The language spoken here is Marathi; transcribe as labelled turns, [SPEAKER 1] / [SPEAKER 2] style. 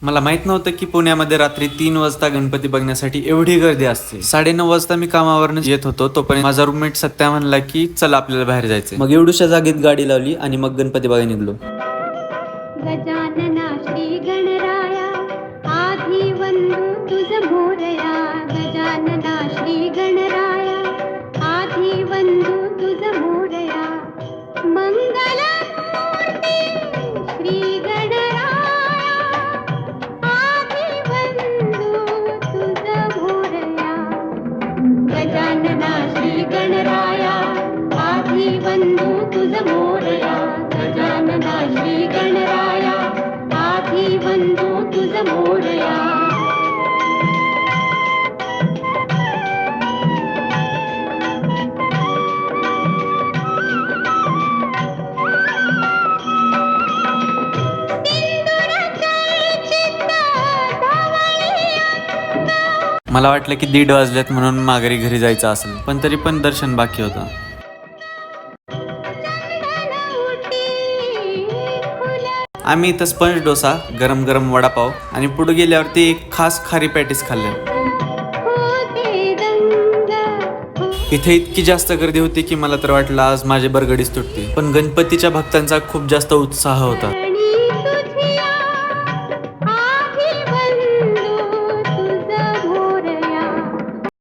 [SPEAKER 1] मला माहित नव्हतं की पुण्यामध्ये रात्री 3 वाजता गणपती बघण्यासाठी एवढी गर्दी असते. 9:30 वाजता मी कामावरून येत होतो, तोपर्यंत माझा रूममेट सत्या म्हणला की चला आपल्याला बाहेर जायचंय. मग एवढ्याशा जागेत गाडी लावली आणि मग गणपती बघायला निघलो.
[SPEAKER 2] गजानना श्री गणराया आधी वंदू तुझ मोरया. गजानना श्री गणराया आधी वंदू तुझ मोरया. मंगलमूर्ती श्री गणराया आधी वंदू तुझ मोरया. गजानना श्री गणराया आधी वंदू तुझ मोरया. गजानना श्री गणराया आधी वंदू तुझ मोरया.
[SPEAKER 1] मला वाटलं की 1:30 वाजल्यात म्हणून माघारी घरी जायचं असेल, पण तरी पण दर्शन बाकी होतं. आम्ही इथं स्पंज डोसा, गरम गरम वडापाव आणि पुढे गेल्यावरती एक खास खारी पॅटीस खाल्ले. इथे इतकी जास्त गर्दी होती की मला तर वाटलं आज माझे बरगडीच तुटते, पण गणपतीच्या भक्तांचा खूप जास्त उत्साह होता.